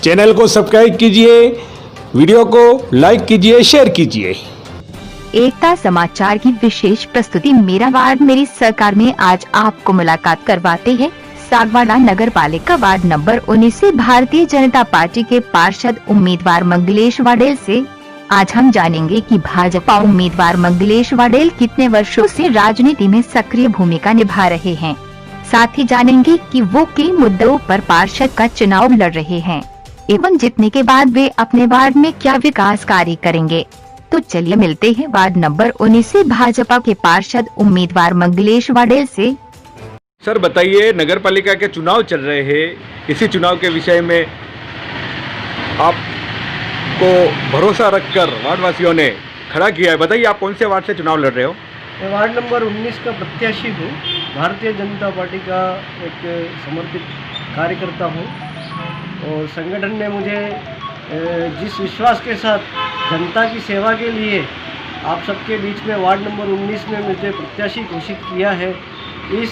Channel को subscribe कीजिए, video को लाइक कीजिए, शेयर कीजिए। एकता समाचार की विशेष प्रस्तुति मेरा वार्ड मेरी सरकार में आज आपको मुलाकात करवाते हैं सागवाड़ा नगर पालिका वार्ड नंबर 19 से भारतीय जनता पार्टी के पार्षद उम्मीदवार मंगलेश वाडेल से। आज हम जानेंगे कि भाजपा उम्मीदवार मंगलेश वाडेल कितने वर्षों से राजनीति में सक्रिय भूमिका निभा रहे हैं। साथ ही जानेंगे कि वो किन मुद्दों पर पार्षद का चुनाव लड़ रहे हैं एवं जीतने के बाद वे अपने वार्ड में क्या विकास कार्य करेंगे। तो चलिए मिलते हैं वार्ड नंबर 19 से भाजपा के पार्षद उम्मीदवार मंगलेश वाडेल से। सर बताइए, नगर पालिका के चुनाव चल रहे हैं, इसी चुनाव के विषय में आपको भरोसा रखकर वार्ड वासियों ने खड़ा किया है। बताइए, आप कौन से वार्ड से चुनाव लड़ रहे हो? मैं वार्ड नंबर 19 का प्रत्याशी हूँ। भारतीय जनता पार्टी का एक समर्पित कार्यकर्ता हूँ और संगठन ने मुझे जिस विश्वास के साथ जनता की सेवा के लिए आप सबके बीच में वार्ड नंबर 19 में मुझे प्रत्याशी घोषित किया है, इस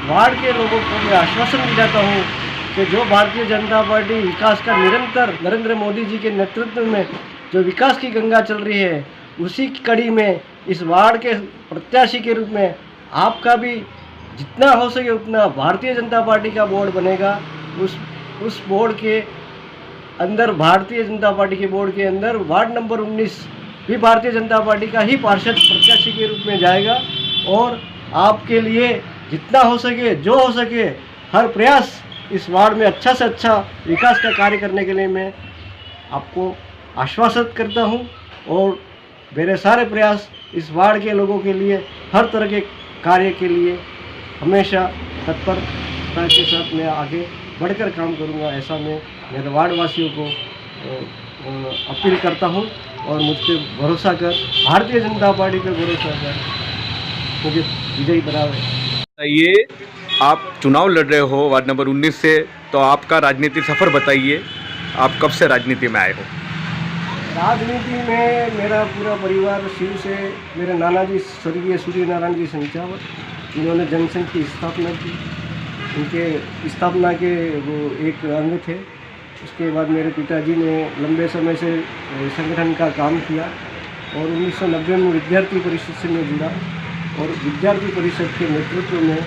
वार्ड के लोगों को मैं आश्वासन दिलाता हूँ कि जो भारतीय जनता पार्टी विकास का निरंतर नरेंद्र मोदी जी के नेतृत्व में जो विकास की गंगा चल रही है, उसी की कड़ी में इस वार्ड के प्रत्याशी के रूप में आपका भी जितना हो सके उतना भारतीय जनता पार्टी का बोर्ड बनेगा। उस बोर्ड के अंदर, भारतीय जनता पार्टी के बोर्ड के अंदर वार्ड नंबर 19 भी भारतीय जनता पार्टी का ही पार्षद प्रत्याशी के रूप में जाएगा और आपके लिए जितना हो सके, जो हो सके, हर प्रयास इस वार्ड में अच्छा से अच्छा विकास का कार्य करने के लिए मैं आपको आश्वासित करता हूं और मेरे सारे प्रयास इस वार्ड के लोगों के लिए हर तरह के कार्य के लिए हमेशा तत्परता के साथ मैं आगे बढ़कर काम करूंगा, ऐसा मैं मेरे वार्ड वासियों को अपील करता हूं और मुझ पर भरोसा कर, भारतीय जनता पार्टी पर भरोसा कर मुझे विजयी बनावे। बताइए, आप चुनाव लड़ रहे हो वार्ड नंबर 19 से, तो आपका राजनीतिक सफ़र बताइए। आप कब से राजनीति में आए हो? राजनीति में मेरा पूरा परिवार शुरू से, मेरे नाना जी स्वर्गीय सूर्य नारायण जी संचावत, इन्होंने जनसंघ की स्थापना की, उनके स्थापना के वो एक अंग थे। उसके बाद मेरे पिताजी ने लंबे समय से संगठन का काम किया और 1990 में विद्यार्थी परिषद से मैं जुड़ा और विद्यार्थी परिषद के नेतृत्व में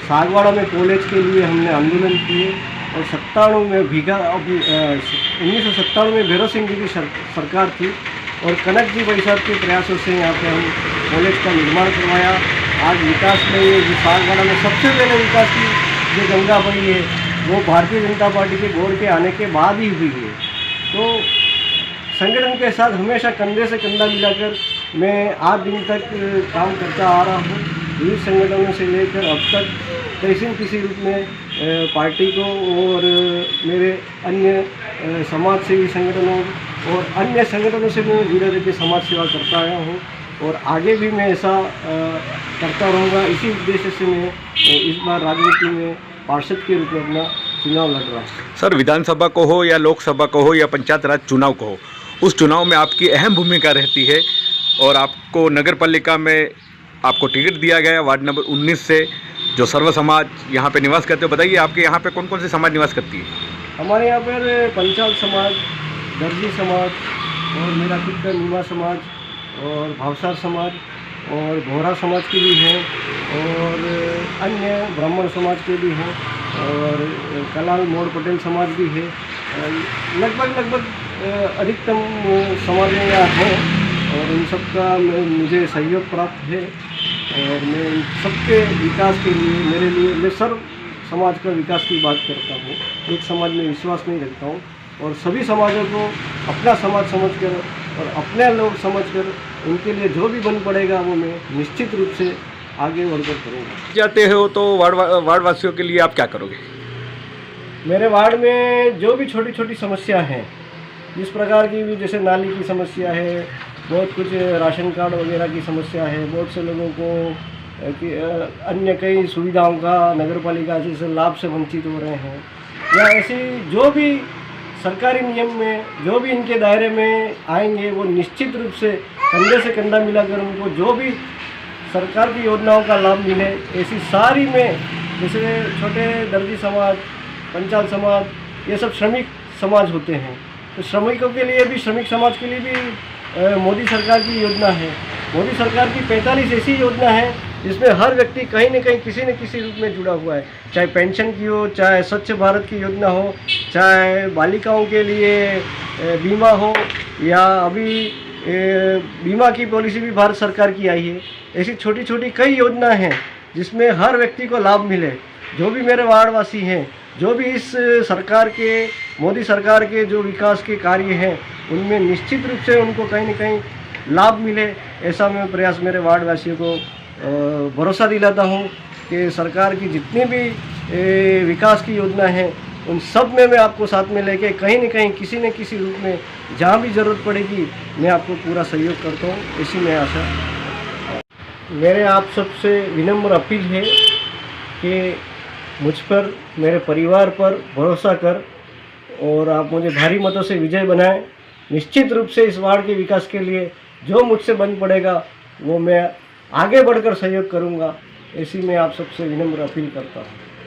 सागवाड़ा में कॉलेज के लिए हमने आंदोलन किए और 97 में 1997 में भैरव सिंह जी की सरकार थी और कनक जी भाई साहब के प्रयासों से यहाँ पे हम कॉलेज का निर्माण करवाया। आज विकास में ये सागवाड़ा में सबसे पहले विकास की जो गंगा बनी है वो भारतीय जनता पार्टी के बोर्ड के आने के बाद ही हुई है। तो संगठन के साथ हमेशा कंधे से कंधा मिलाकर मैं आज दिन तक काम करता आ रहा हूँ। विविध संगठनों से लेकर अब तक किसी न किसी रूप में पार्टी को और मेरे अन्य समाज सेवी संगठनों और अन्य संगठनों से मैं जुड़े रहकर समाज सेवा करता आया हूँ और आगे भी मैं ऐसा करता रहूँगा। इसी उद्देश्य से मैं इस बार राजनीति में पार्षद के रूप में अपना चुनाव लड़ रहा हूँ। सर, विधानसभा को हो या लोकसभा को हो या पंचायत राज चुनाव को हो, उस चुनाव में आपकी अहम भूमिका रहती है और आपको नगर पालिका में आपको टिकट दिया गया वार्ड नंबर 19 से, जो सर्व समाज यहाँ पे निवास करते हो। बताइए, आपके यहाँ पे कौन कौन से समाज निवास करती है? हमारे यहाँ पर पंचाल समाज, दर्जी समाज और मेरा खुद का नीमा समाज और भावसार समाज और बोहरा समाज के भी हैं और अन्य ब्राह्मण समाज के भी हैं और कलाल मोड़ पटेल समाज भी है। लगभग अधिकतम समाज यहाँ हैं और इन सबका मुझे सहयोग प्राप्त है और मैं सबके विकास के लिए, मेरे लिए, मैं सर्व समाज का विकास की बात करता हूँ। एक समाज में विश्वास नहीं रखता हूँ और सभी समाजों को अपना समाज समझकर और अपने लोग समझकर उनके लिए जो भी बन पड़ेगा वो मैं निश्चित रूप से आगे बढ़कर करूँगा। जाते हो तो वार्ड वासियों के लिए आप क्या करोगे? मेरे वार्ड में जो भी छोटी छोटी समस्या हैं, जिस प्रकार की भी, जैसे नाली की समस्या है, बहुत कुछ राशन कार्ड वगैरह की समस्या है, बहुत से लोगों को अन्य कई सुविधाओं का नगर पालिका से लाभ से वंचित हो रहे हैं, या ऐसी जो भी सरकारी नियम में जो भी इनके दायरे में आएंगे वो निश्चित रूप से कंधे से कंधा मिलाकर उनको जो भी सरकार की योजनाओं का लाभ मिले, ऐसी सारी में, जैसे छोटे दर्जी समाज, पंचाल समाज, ये सब श्रमिक समाज होते हैं। तो श्रमिकों के लिए भी, श्रमिक समाज के लिए भी मोदी सरकार की योजना है। मोदी सरकार की 45 ऐसी योजना है जिसमें हर व्यक्ति कहीं न कहीं किसी न किसी रूप में जुड़ा हुआ है, चाहे पेंशन की हो, चाहे स्वच्छ भारत की योजना हो, चाहे बालिकाओं के लिए बीमा हो, या अभी बीमा की पॉलिसी भी भारत सरकार की आई है। ऐसी छोटी छोटी कई योजना हैं जिसमें हर व्यक्ति को लाभ मिले। जो भी मेरे वार्डवासी हैं, जो भी इस सरकार के, मोदी सरकार के जो विकास के कार्य हैं, उनमें निश्चित रूप से उनको कहीं न कहीं लाभ मिले, ऐसा मैं प्रयास मेरे वार्डवासियों को भरोसा दिलाता हूँ कि सरकार की जितनी भी विकास की योजना है उन सब में मैं आपको साथ में लेके कहीं न कहीं किसी न किसी रूप में जहाँ भी ज़रूरत पड़ेगी मैं आपको पूरा सहयोग करता हूँ, ऐसी मैं आशा। मेरे आप सबसे विनम्र अपील है कि मुझ पर, मेरे परिवार पर भरोसा कर और आप मुझे भारी मतों से विजय बनाएं। निश्चित रूप से इस वार्ड के विकास के लिए जो मुझसे बन पड़ेगा वो मैं आगे बढ़कर सहयोग करूंगा, ऐसी मैं आप सबसे विनम्र अपील करता हूँ।